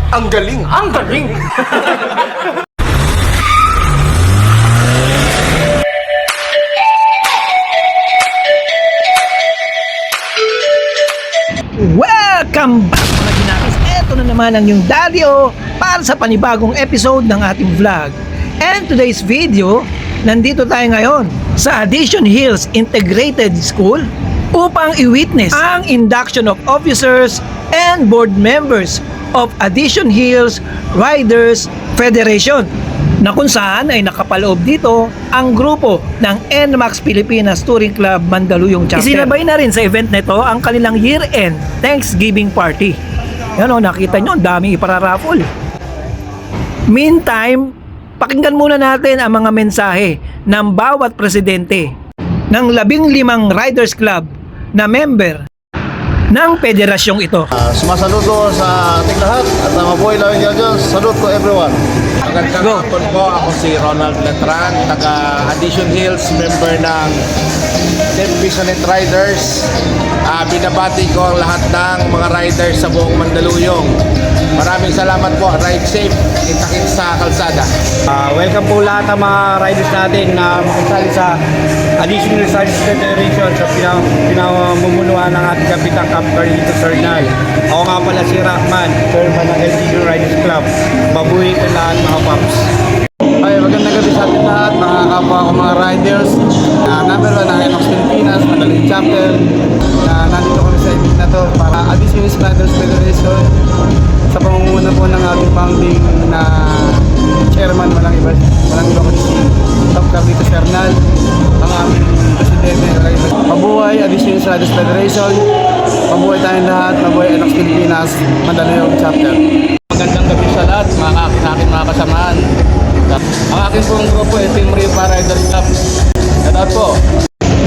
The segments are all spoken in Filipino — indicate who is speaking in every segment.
Speaker 1: Ang galing!
Speaker 2: Ang galing!
Speaker 3: Welcome back mga ginakis! Ito na naman ang yung Daddy-O para sa panibagong episode ng ating vlog. And today's video, nandito tayo ngayon sa Addition Hills Integrated School upang i-witness ang induction of officers and board members of Addition Hills Riders Federation, na kung saan ay nakapaloob dito ang grupo ng NMAX Pilipinas Touring Club Mandaluyong Chapter. Isinabay na rin sa event nito ang kanilang year-end Thanksgiving Party. Yan o, nakita nyo, ang daming ipararaffle. Meantime, pakinggan muna natin ang mga mensahe ng bawat presidente ng 15 Riders Club na member ng federasyong ito.
Speaker 4: Sumasaludo sa ating lahat at mabuhay lang yung Diyos. Salute to everyone. Magandang hapon po. Ako si Ronald Letran, taga Addition Hills, member ng 10 Visionet Riders. Binabati ko ang lahat ng mga riders sa buong Mandaluyong. Maraming salamat po. Ride safe. Kita-kits sa kalsada.
Speaker 2: Welcome po lahat ng mga riders natin na makasali sa Additional Riders Federation sa pinamumunuan ng ating Kapitan Cap Carlito Sernal. Ako nga pala si Rahman, chairman ng Additional Riders Club. Mabuhay ko lahat mga paps.
Speaker 4: Ay, magandang gabi sa ating lahat, mga kapwa ko mga riders. Number 1 ng NMAX Pilipinas, Mandaluyong Chapter. Nandito kami sa event na to para Additional Riders Federation sa pamumuno po ng ating founding na chairman, walang iba kundi si Top Carlito Sernal, ang aming presidente. Mabuhay Additional Riders Federation, mabuhay tayong lahat, mabuhay NMAX Pilipinas, Mandaluyong Chapter. Magandang gabi sa lahat, mga kasamahan. Ang aking pong grupo ay Team Rio Riders Club. Shoutout po.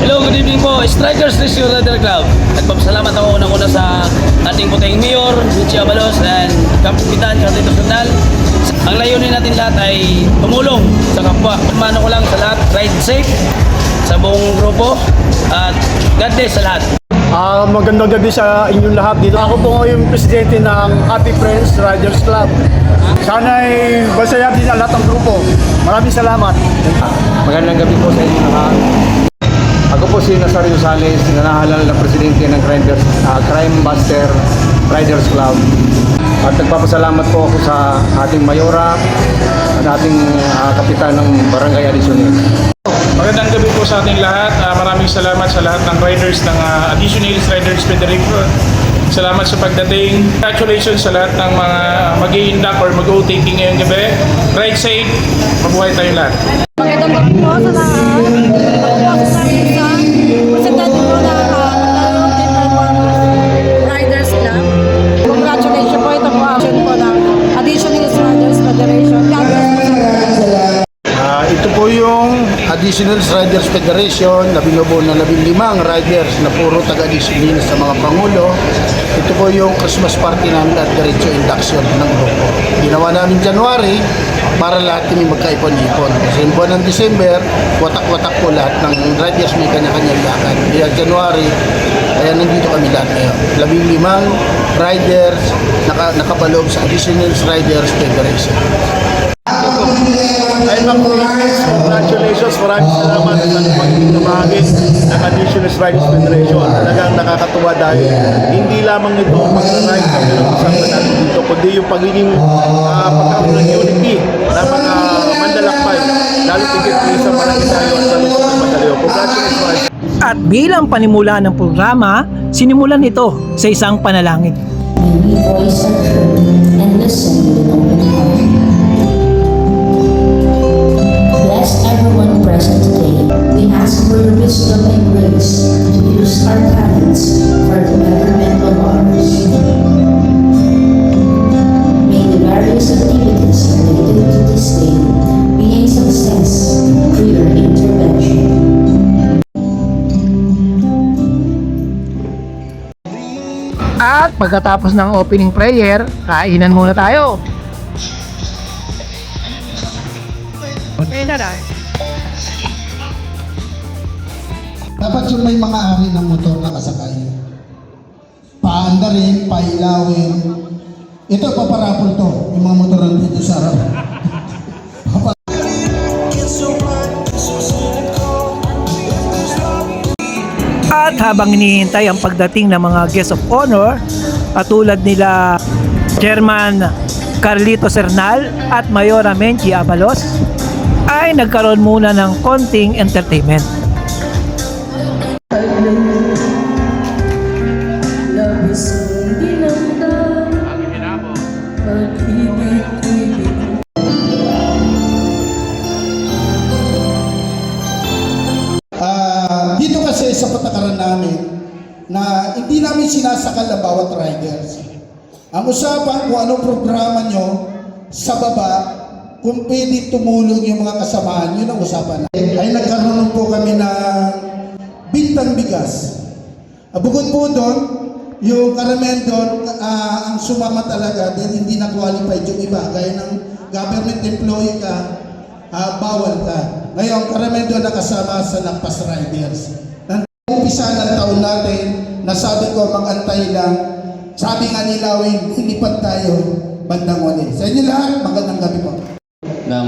Speaker 5: Hello, good evening po, Strikers Rescue Rider Club. Nagpapasalamat ako unang-una sa ating puting Mayor, Richie Abalos, and Kapitan Carlito Sernal. Ang layunin natin lahat ay tumulong sa kapwa. Mano ko lang sa lahat, ride safe sa buong grupo, at God bless sa lahat.
Speaker 4: Magandang gabi sa inyong lahat dito. Ako po yung presidente ng Happy Friends Riders Club. Sana ay masaya din ang lahat ng grupo. Maraming salamat.
Speaker 2: Magandang gabi po sa inyo lahat. Ako po si Nazario Sales, nanahalal na presidente ng Crime Buster Riders Club. At nagpapasalamat po ako sa ating mayora at ating kapitan ng Barangay Addition Hills.
Speaker 6: Magandang gabi po sa ating lahat. Maraming salamat sa lahat ng riders ng Addition Hills Riders Federation. Salamat sa pagdating. Congratulations sa lahat ng mga mag-i-induct or mag-o-taking ngayong gabi. Ride safe. Mabuhay tayong lahat.
Speaker 7: Magandang gabi po sa lahat. Pagpapasok namin sa presidente po ng Riders Club. Congratulations po, ito po action po ng Addition Hills Riders Federation. God bless po sa lahat.
Speaker 4: Ito po yung Additional Riders Federation na binubuo ng 15 riders na puro taga-Addition Hills sa mga pangulo. Ito po yung Christmas party namin at diretso induction ng grupo. Ginawa namin January para lahat kami magkaipon-ipon. Kasi yung buwan ng December, watak-watak po lahat ng riders, may kanya-kanyang lakad. Kaya January, kaya nandito kami lahat ngayon. 15 riders nakapaloob sa Additional Riders Federation. Ay congratulations, maraming salamat sa pagiging bahagi ng Additional Riders Federation. Talagang nakakatuwa dahil hindi lamang ito mag-ride ang pinag-usapan natin dito, kundi yung pagiging pagkakaroon ng unity ng mga mandalakbay, lalo tigit sa marami tayo at sa Luzon ng Mandaluyong. Congratulations!
Speaker 3: At bilang panimula ng programa, sinimulan ito sa isang panalangin.
Speaker 8: May we voice our truth and listen with an open heart. Bless everyone present today. We ask for your wisdom and grace to use our talents for the betterment of others. May the various activities related to this day be a success through your intervention.
Speaker 3: At pagkatapos ng opening prayer, kainan muna tayo. Okay na.
Speaker 9: Dapat yung may mga ari ng motor na kasakay. Paandarin, pailawin, Ito, paparapol to. Yung mga motor nandito sa harap.
Speaker 3: At habang hinihintay ang pagdating ng mga guest of honor, tulad nila Chairman Carlito Sernal at Mayora Menchi Abalos, ay nagkaroon muna ng konting entertainment.
Speaker 9: Dito kasi sa patakaran namin na hindi namin sinasakal ang bawat riders. Ang usapan kung anong programa nyo sa baba, kung pwede tumulong yung mga kasamahan, yun ang usapan natin. Ay nagkaroon po kami ng bintang bigas. Bukod po doon, yung karamihan doon, ang sumama talaga dahil hindi na-qualified yung iba. Gaya ng government employee ka, bawal ka. Ngayon, karamihan doon nakasama sa Nagpas Riders. Umpisa ng taon natin, nasabi ko mag-antay lang, sabi nga nila, lilipat tayo bandang wali. Sa inyo lahat, magandang gabi po.
Speaker 1: Ng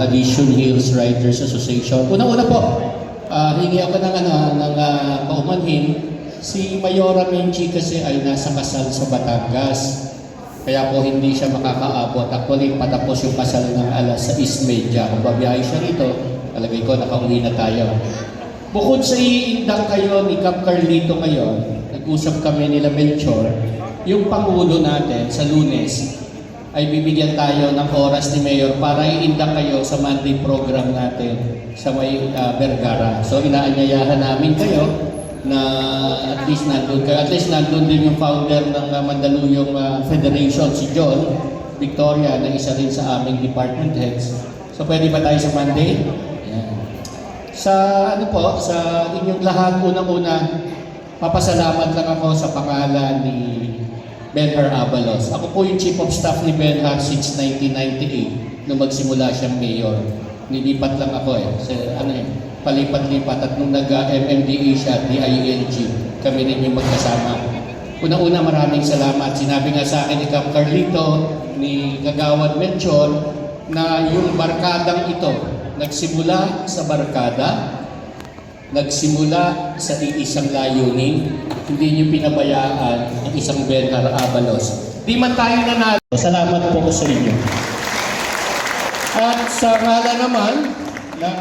Speaker 1: Addition Hills Riders Association. Una-una po, hingi ako ng paumanhin. Si Mayora Menchi kasi ay nasa kasal sa Batangas. Kaya po hindi siya makakaabot. Actually, patapos yung kasal ng alas 6:30. Kung babiyahe siya rito, talagay ko, nakauwi na tayo. Bukod sa iindang kayo ni Cap Carlito ngayon, nag-usap kami nila Melchor, yung Pangulo natin sa Lunes, ay bibigyan tayo ng oras ni Mayor para iindang kayo sa Monday program natin sa may Vergara. So inaanyayahan namin kayo na at least nandun kayo. At least nandun din yung founder ng Mandaluyong Federation, si John Victoria, na isa rin sa aming department heads. So pwede ba tayo sa Monday? Yan. Sa sa inyong lahat, unang-una, papasalamat lang ako sa pangalan ni Benhar Abalos. Ako po yung Chief of Staff ni Benhar since 1998 nung magsimula siyang mayor. Nilipat lang ako palipat-lipat at nung nag-MMDA siya at DILG, kami rin yung magkasama. Una-una, maraming salamat. Sinabi nga sa akin ni Cap Carlito, ni Kagawad Melchor, na yung barkadang ito, nagsimula sa barkada, nagsimula sa isang layunin, hindi niyo pinabayaan ang isang Benhar Abalos. Di man tayo nanalo. Salamat po sa inyo. At sa ngala naman ng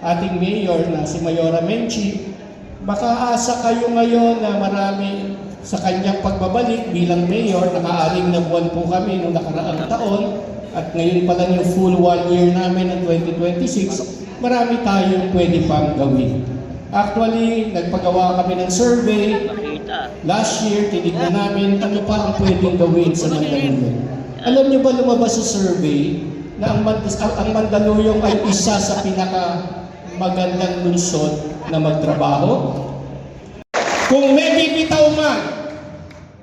Speaker 1: ating mayor na si Mayora Menchi, makaasa kayo ngayon na marami sa kanyang pagbabalik bilang mayor. Naka-aling na buwan po kami noong nakaraang taon at ngayon pa lang yung full 1 year namin ng 2026. Marami tayong pwede pang gawin. Actually, nagpagawa kami ng survey. Last year, tinignan namin ano pa ang pwedeng gawin sa Mandaluyong. Alam niyo ba lumabas sa survey na ang Mandaluyong ay isa sa pinaka-magandang lungsod na magtrabaho? Kung may bibitaw man,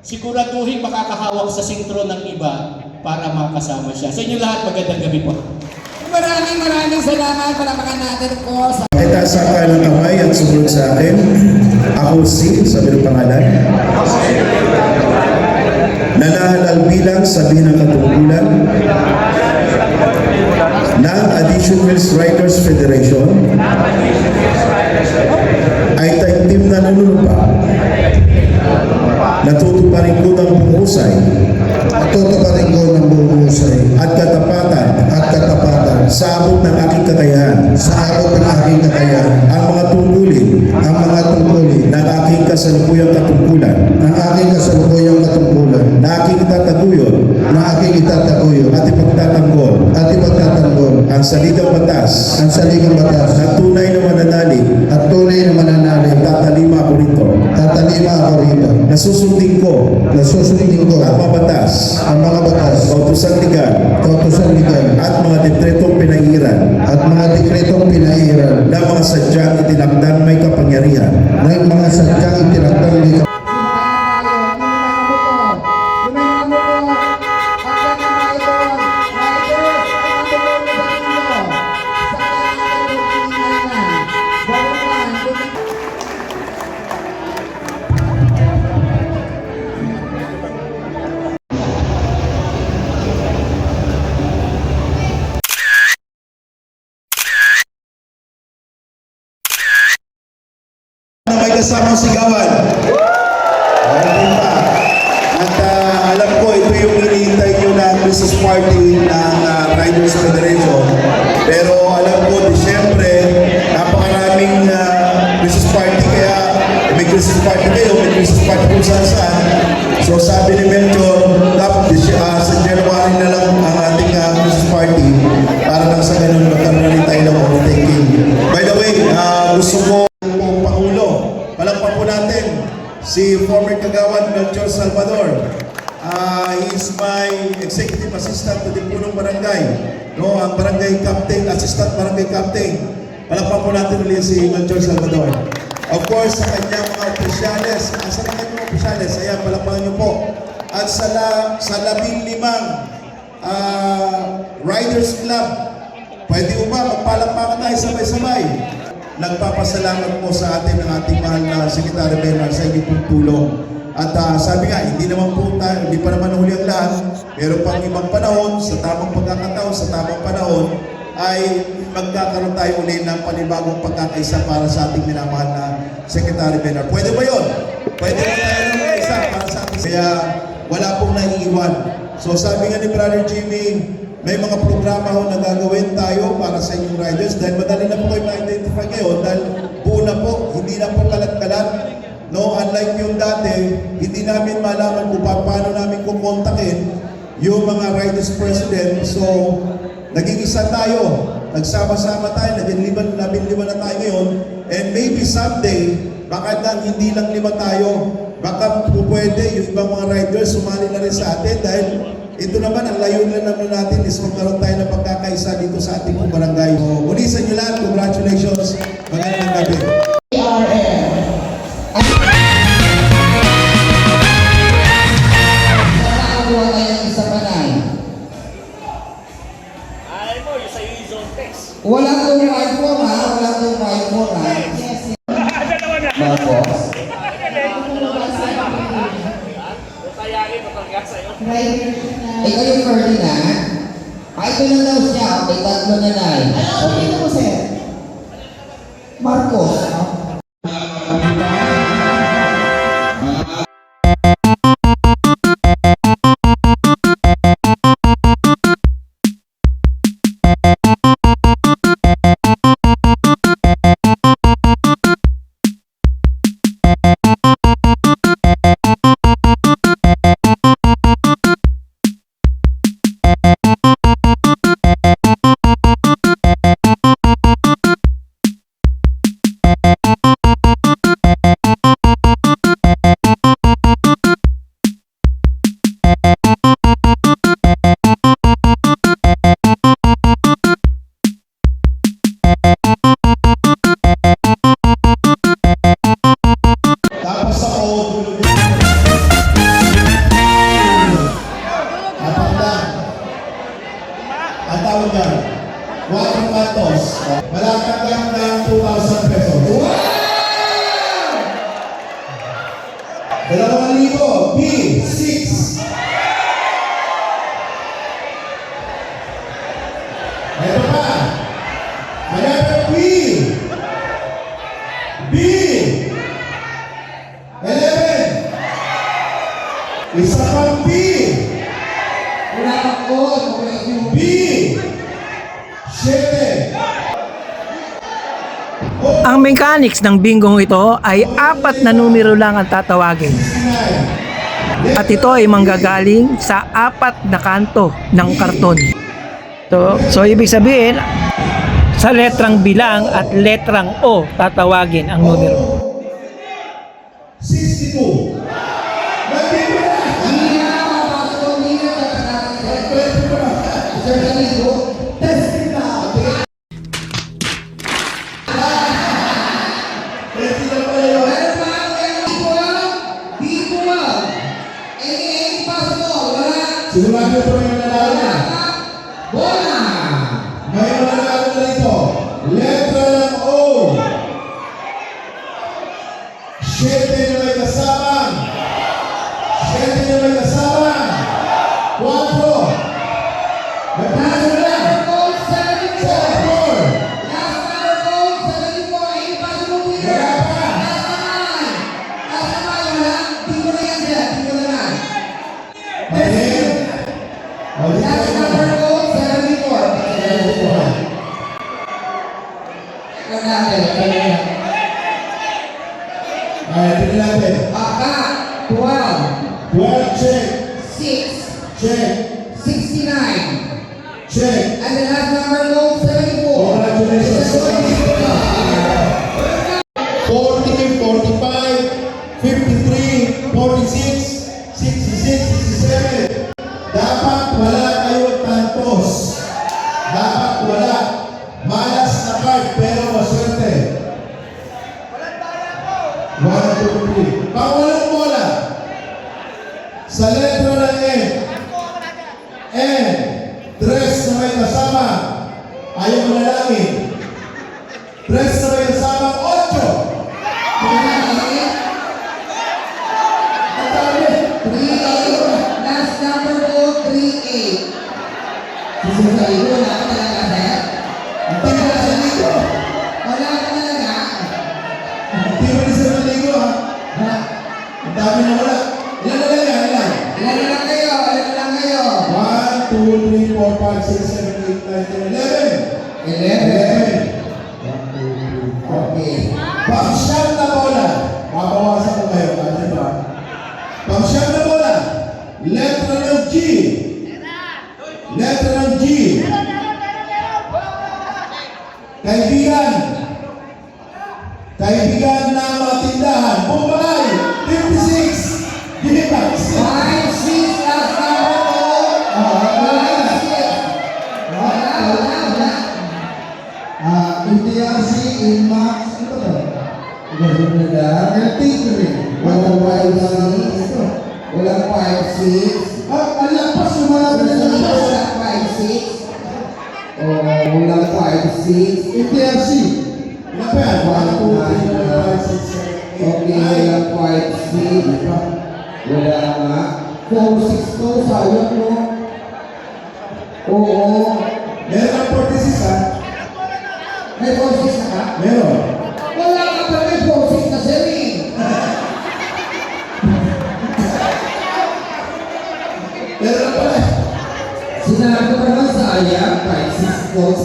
Speaker 1: siguraduhin makakahawak sa sentro ng iba para makasama siya. Sa inyo lahat, magandang gabi po.
Speaker 7: Maraming salamat. Palamakan natin po sa
Speaker 10: Itaas ang kanilang kamay at sumunod sa akin. Ako si, sabi ng pangalan. Nanahalal bilang sabi ng katungkulan ng Addition Hills Riders Federation ay taimtim na nanunumpa. Natutuparin ko ng buhusay.
Speaker 9: Tutuparin ko ng buhusay.
Speaker 10: At katapatan. Sa abot ng aking kakayahan. Ang mga tungkulin. Ng aking kasalukuyang katungkulan. Na aking itataguyod. At ipagtatanggol. Ang saligang batas. Na tunay na mananalig. At tatalima ako rito. Nasusundin ko. Ang mga batas. Kautusan legal. At mga dekretong pinairan. Na mga sadyang itinakdang may kapangyarihan. kasamang sigawan. Okay pa. At alam ko, ito yung hinihintay nyo na Christmas party ng Riders Federation. Pero alam ko, Disyembre, napakaraming Christmas party, kaya may Christmas party kayo, may Christmas party kung saan. So sabi ni Mentor, dapat sa January na lang ang ating Christmas party para lang sa ganun magkaroon rin tayo ng overtaking. By the way, gusto ko po Pangulo, palakpan po natin si former Kagawad Melchor Salvador. He is my executive assistant to the Punong Barangay. No, ang barangay captain, assistant barangay captain. Palakpan po natin ulit si Melchor Salvador. Of course, sa kanyang mga opisyales, sa kanyang mga opisyales, ayan, palakpan niyo po. At sa 15 Riders Club, pwede mo ba magpalakpakan tayo sabay-sabay? Nagpapasalamat po sa atin ng ating mahal na Secretary Bernard sa inyong pong tulong. At sabi nga, hindi naman po tayo, hindi pa naman huli ang lahat. Meron pang ibang panahon, sa tamang pagkakataon, sa tamang panahon, ay magkakaroon tayo ulit ng panibagong pagkakaisa para sa ating minamahal na Secretary Bernard. Pwede ba yun? Pwede ba tayo ng isa para sa ating? Kaya wala pong naiiwan. So sabi nga ni Brother Jimmy, may mga programa ho na gagawin tayo para sa inyong riders dahil madali na po kayo ma-identify ngayon dahil buo na po, hindi na po kalat-kalat. No, unlike yung dati, hindi namin malaman kung paano namin kukontakin yung mga riders president. So, naging isa tayo, nagsama-sama tayo, naging 15 na tayo ngayon, and maybe someday, baka hindi lang 5 tayo, baka pwede yung ibang mga riders sumali na rin sa atin dahil ito naman, ang layunin naman natin is magkaroon tayo ng pagkakaisa dito sa ating barangay. So, muli sa inyo lahat, congratulations, magandang gabi.
Speaker 11: Wala tong iPhone ha, wala tong iPhone ha. Marcos. Ikaw yung Ferdinand. Ito na daw siya, may 3 na na. Ano dito mo sir? Marcos.
Speaker 9: Malakang ng 2,000 pesos. Wow! 2,000 B6. Meron pa. Malakang B. B11. Isa pang B.
Speaker 11: Wala ka po.
Speaker 9: B7.
Speaker 3: Ang mechanics ng bingong ito ay 4 na numero lang ang tatawagin. At ito ay manggagaling sa 4 na kanto ng karton. So ibig sabihin, sa letrang bilang at letrang O tatawagin ang numero.
Speaker 9: 62. Sigurado ito yung nanalo na.
Speaker 11: Bola!
Speaker 9: May nanalo na ito. Letra ng O. 7 na may kasama. 7 na may kasama. 4. Nagpasa na lang. 4.
Speaker 11: natin.
Speaker 10: Tingnan natin.
Speaker 11: Aka, 12,
Speaker 10: 12, check.
Speaker 11: 6,
Speaker 10: Check.
Speaker 11: 69.
Speaker 10: Check.
Speaker 11: And the last number goes 74.
Speaker 10: Congratulations. 40, 45, 53, 46, 66, 67. Dapat wala kayong tantos. Dapat wala. Malas na card pero maswerte. 1, 2, 3. Pawalang bola. Sa letra ng N. N. Dress na may kasama. Ayaw manalangin. Dress na may kasama. 8. Ang dami.
Speaker 11: 38. Last number goes 38. Susunod ko, wala ka talaga, sir?
Speaker 10: Hindi mo na sa ligo.
Speaker 11: Wala ka talaga?
Speaker 10: Hindi mo na sa ligo ha. Ang dami na wala. Ilan na lang yan? Ilan?
Speaker 11: Ilan na lang kayo? Ilan na lang kayo?
Speaker 10: 1, 2, 3, 4, 5, 6, 7, 8, 9, 10, 11.
Speaker 11: 11. Okay.
Speaker 10: Pang-siyam na bola. Babawasan ko kayo. Kasi ba? Pang-siyam na bola. Letra ng G. Letra ng G. Kaibigan. Kaibigan na mga tindahan. Bumbahay. 56. Ginipax.
Speaker 11: 5, 6, last number goes. 5, 6. Wala.
Speaker 9: MTRC, INMAX, ano ba ito?
Speaker 11: Walang 5, 6. Walang 5, 6.
Speaker 9: Ang lapas, lumalabas na lapas.
Speaker 11: Walang 5, 6. Oh, walang 5, 6.
Speaker 9: MTRC.
Speaker 10: Ilan pa yan? 1, 2, 3, 4, 5, 6, 7, 8,
Speaker 11: Okay,
Speaker 10: 9.
Speaker 11: walang 5, 6. Wala nga. 4, 6 to, sayang mo. Oo.
Speaker 10: Meron ang 46 ha?
Speaker 11: May 4, 6 na ka?
Speaker 10: Meron.
Speaker 11: Wala ka pa may 4, 6 na sir eh.
Speaker 10: Meron pala.
Speaker 11: Sinabi ko naman sayang, 5, 6 goes.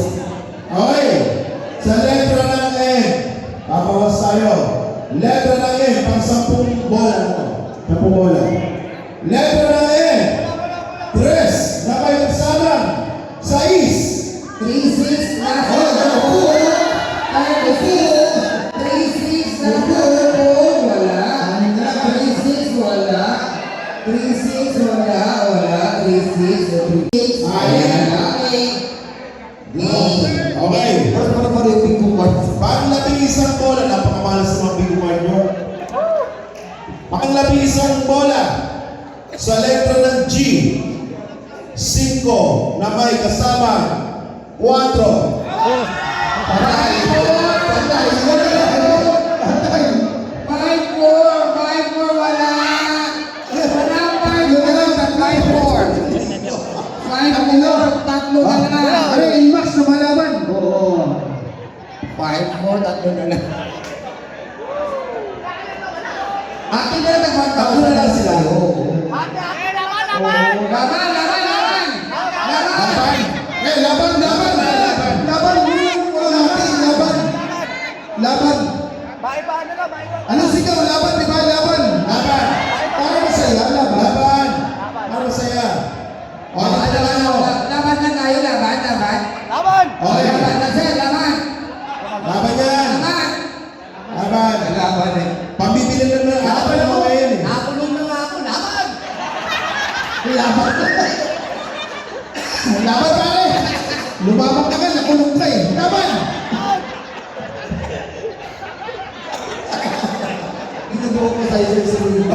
Speaker 10: Okay. Sa letra ng N, papawas tayo. Letra ng N, pang 10 bola. 10 bola. Letra ng N, tres, na may kasama. 6.
Speaker 11: 3, 6, last number goes. 3, 6, last number goes. Wala. 3, 6, wala. 3, 6, wala. Wala. 3, 6, 3, 6.
Speaker 10: Ayan.
Speaker 11: Okay.
Speaker 10: Okay.
Speaker 11: Para yung big card.
Speaker 10: Panglabing isang bola, napakamalas ng mga big card nyo. Panglabing isang bola sa letra ng G. 5 na may kasama 4.
Speaker 11: Patay. Patay. 5, 4, 5, 4, wala. Wala 5, 4. 5, 4, tatlo na lang.
Speaker 9: Ano, INMAX, lumalaban.
Speaker 11: Oo. 5, 4, tatlo na lang. Akin na lang nag-1,000
Speaker 10: Tatlo na lang sila.
Speaker 11: Laban, laban, laban! Laban!
Speaker 9: Laban, laban. Laban, wala natin, laban. Laban. Ano sigaw? Laban, di ba? Laban.
Speaker 10: Laban!
Speaker 9: Para masaya, laban.
Speaker 10: Laban! Para saya. O, nakita nyo.
Speaker 11: Laban na tayo, laban, laban.
Speaker 10: Okay.
Speaker 11: Laban na sir, laban.
Speaker 10: Laban yan.
Speaker 11: Laban.
Speaker 10: Laban.
Speaker 11: Laban eh.
Speaker 10: Pambibili na naman. Laban na mga yan eh.
Speaker 11: Nakulong na nga ako, laban.
Speaker 9: Laban. Laban, pare. Lumabang ka nga, nakulong ka eh. Laban.
Speaker 11: Inubuo ko sa'yo sa sarili ko.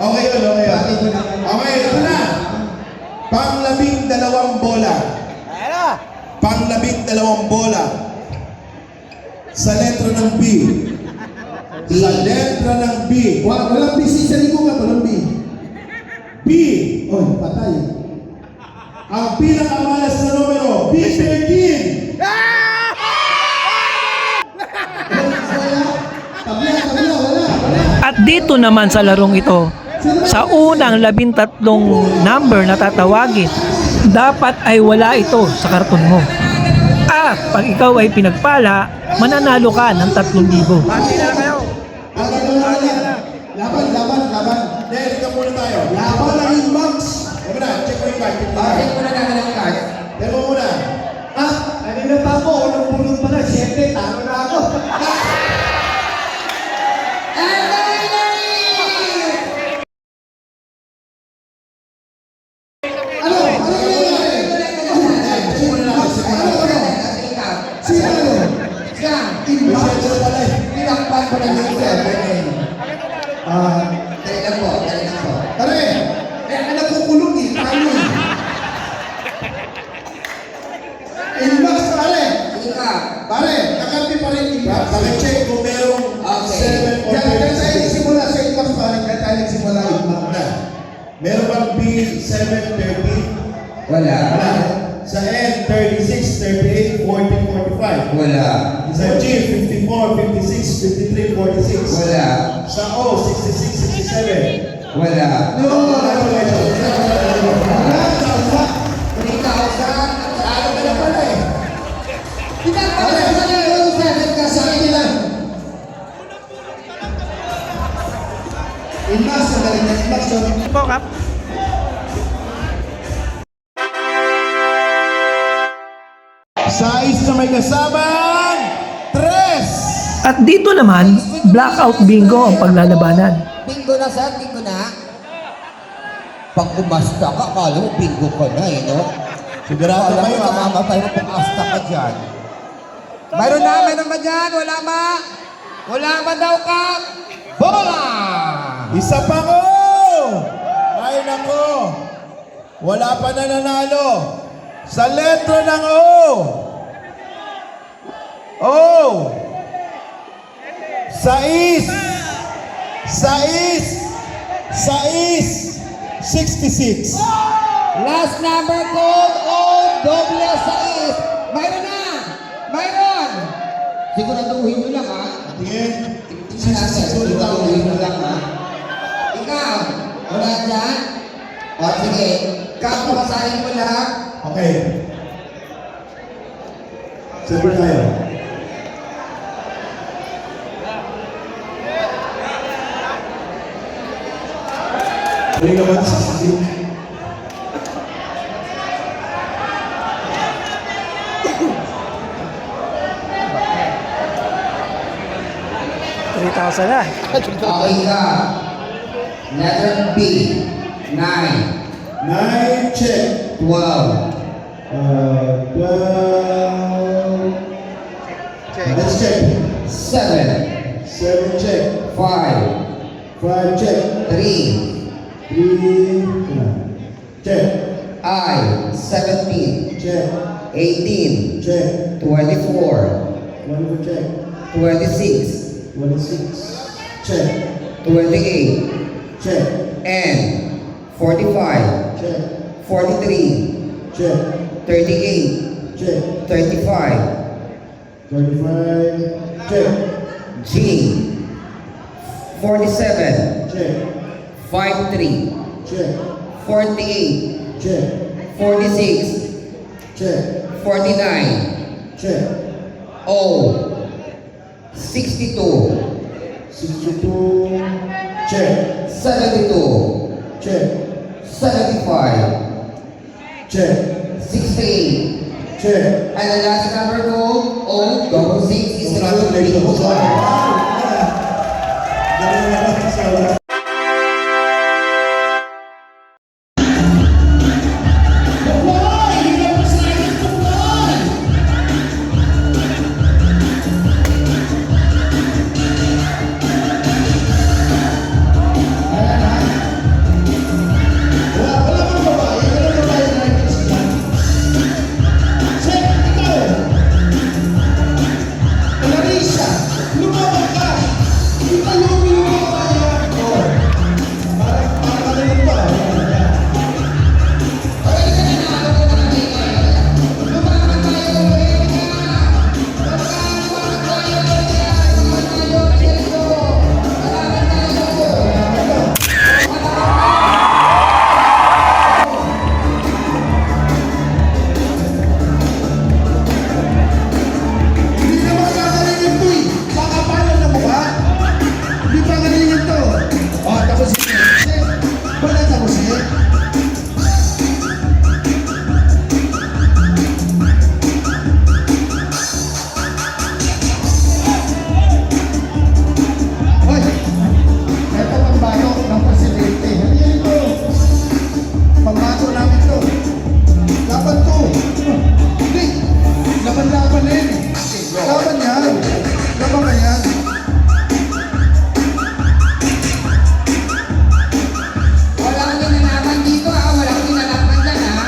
Speaker 10: Okay yun, okay yun. Okay, ito na. Pang-12 bola. Pang-12 bola. Sa letra ng B. Sa letra ng B.
Speaker 9: Walang B, si Sariko nga, walang B.
Speaker 10: B.
Speaker 9: Oh, patay.
Speaker 10: Ang pinakamalas na numero, B13.
Speaker 9: Tabla, wala.
Speaker 3: At dito naman sa larong ito, sa unang 13 number na tatawagin, dapat ay wala ito sa karton mo. At Pag ikaw ay pinagpala, mananalo ka ng 3,000.
Speaker 9: Laban.
Speaker 10: Dahil ka muna tayo.
Speaker 9: Laban ng Inmax.
Speaker 10: Sabi na, check mo yung card.
Speaker 11: Check mo na namin ang card.
Speaker 10: Demo muna.
Speaker 9: Kanina pa ako, unang bulong pa na. Siyempre, talo na ako.
Speaker 11: Tinakpan ko na yung seven. Dali lang po.
Speaker 9: Pare, ang nakukulong eh, talo eh. Inmax, pare.
Speaker 11: Sige ka.
Speaker 9: Pare, kakampi pa rin Inmax.
Speaker 10: Pag-check kung merong
Speaker 11: Okay.
Speaker 10: 7 or
Speaker 9: Diyan tayo
Speaker 10: 36.
Speaker 9: nagsimula sa Inmax, pare. Diyan tayo nagsimula Inmax.
Speaker 10: Meron bang B730?
Speaker 11: Wala.
Speaker 10: Sa N, 36, 38, 40, 45.
Speaker 11: Wala.
Speaker 10: Sa G, 54, 56, 53, 46.
Speaker 11: Wala.
Speaker 10: Sa O, 66, 67.
Speaker 11: Wala.
Speaker 10: Congratulations.
Speaker 11: 3,000. Ano ka na pala eh? Tinakpan ko na yung seven kasi.
Speaker 9: Inmax, ang galing na Inmax.
Speaker 3: Po, Kap.
Speaker 10: Size na may kasamang 3.
Speaker 3: At dito naman, blackout bingo ang paglalabanan.
Speaker 11: Bingo na sir, bingo na. Pag umasta ka, akala mo bingo ka na eh, no?
Speaker 10: Sigurado
Speaker 11: Akala mo
Speaker 10: kayo, ha?
Speaker 11: kamamatay mo pag asta ka dyan. Mayroon ba dyan? Wala ba daw ka? Bola!
Speaker 10: Isa pa ko! Ay nako! Wala pa nananalo. Sa letra ng O. O. Sais. 66.
Speaker 11: Last number code on doble sais. Mayroon! Siguraduhin nyo lang ha.
Speaker 10: Tingin.
Speaker 11: Siguraduhin nyo lang ha. Ikaw, wala dyan? O sige, kapasahin mo lahat.
Speaker 10: Okay. Sabi tayo. Hindi naman 66.
Speaker 3: na.
Speaker 11: Okay ka. Letter B. 9.
Speaker 10: 9, check.
Speaker 11: 12.
Speaker 10: 12. Let's check.
Speaker 11: 7.
Speaker 10: 7, check.
Speaker 11: 5.
Speaker 10: 5, check.
Speaker 11: 3.
Speaker 10: 3. Check.
Speaker 11: I. 17.
Speaker 10: Check.
Speaker 11: 18.
Speaker 10: Check.
Speaker 11: 24.
Speaker 10: 1, check.
Speaker 11: 26.
Speaker 10: 26. Check.
Speaker 11: 28.
Speaker 10: Check.
Speaker 11: And 45.
Speaker 10: Check.
Speaker 11: 43.
Speaker 10: Check.
Speaker 11: 38.
Speaker 10: Check.
Speaker 11: 35.
Speaker 10: 35. Check.
Speaker 11: G. 47.
Speaker 10: Check.
Speaker 11: 53.
Speaker 10: Check.
Speaker 11: 48.
Speaker 10: Check.
Speaker 11: 46.
Speaker 10: Check.
Speaker 11: 49.
Speaker 10: Check.
Speaker 11: O. 62.
Speaker 10: 62. Check.
Speaker 11: 72.
Speaker 10: Check.
Speaker 11: 75.
Speaker 10: Check.
Speaker 11: 68.
Speaker 10: Check.
Speaker 11: And the last number code, O, double 6 is the code.
Speaker 10: Congratulations. Galing naman sa
Speaker 9: Larissa, lumabas ka! Itayo mo yung mga Laban yan. Laban ka yan.
Speaker 11: Wala kang kinalaman dito ha. Wala kang kinalaman dyan ha.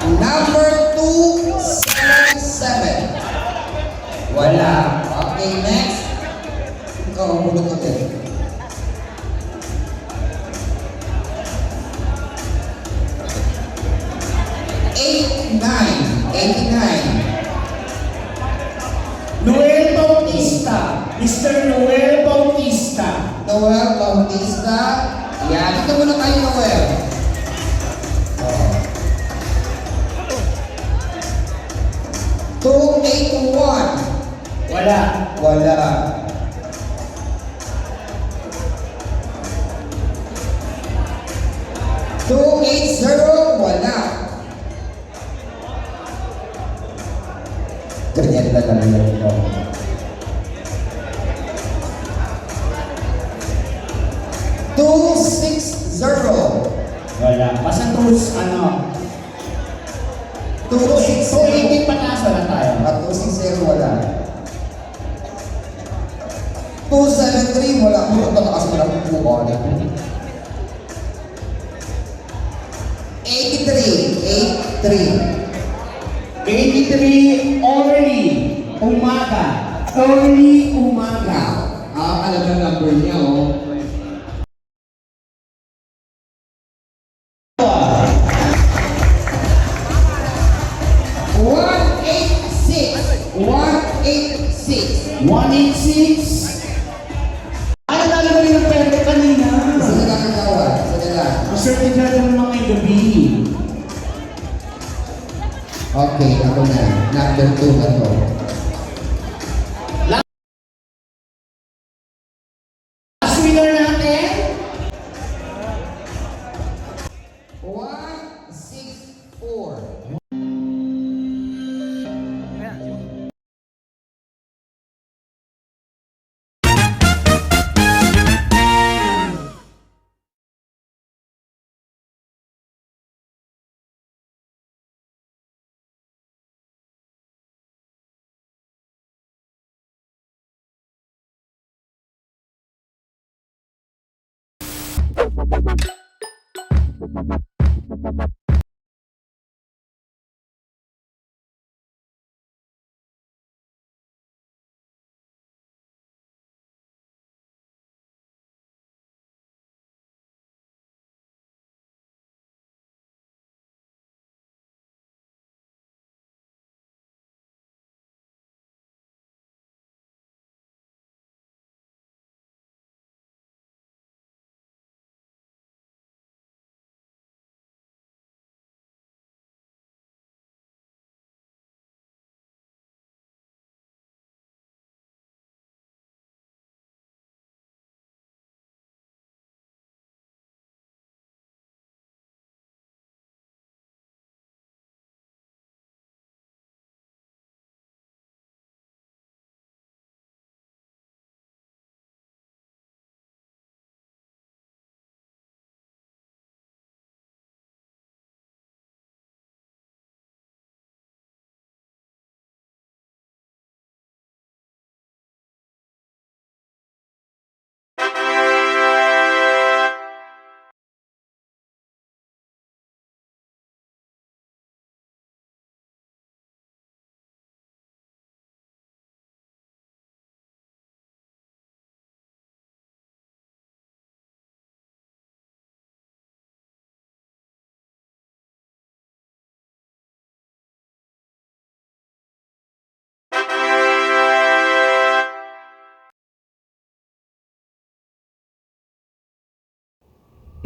Speaker 11: Number 277. Wala. Okay, next. Ikaw, bulot ko din.
Speaker 1: Noel Bautista. Mr. Noel Bautista.
Speaker 11: Noel Bautista. Yan. Ito muna kayo, Noel. Oh. 281.
Speaker 1: Wala.
Speaker 11: Wala. 280. Wala. Ganyan na lang yun ito. 260.
Speaker 1: Wala. Basta tools, ano?
Speaker 11: 260.
Speaker 1: pataas na tayo.
Speaker 11: At 260 wala. 273 wala. Mura ba kasi wala kong buka na? 83.
Speaker 1: 83, early. Umaga. Early umaga.
Speaker 11: Alam na number niya, oh.
Speaker 1: Ano talo ba rin ang pwede kanina?
Speaker 11: Saan na kakagawa? Saan na?
Speaker 1: Ang certificate ng mga gabi.
Speaker 11: Okay, ako na. Number 2 na to.
Speaker 1: Last winner natin.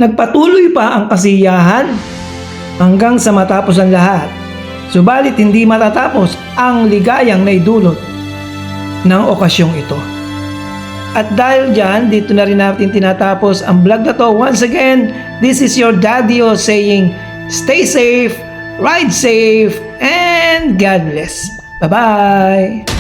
Speaker 3: Nagpatuloy pa ang kasiyahan hanggang sa matapos ang lahat. Subalit hindi matatapos ang ligayang naidulot ng okasyong ito. At dahil dyan, dito na rin natin tinatapos ang vlog na to. Once again, this is your Daddy-O saying, stay safe, ride safe, and God bless. Bye-bye!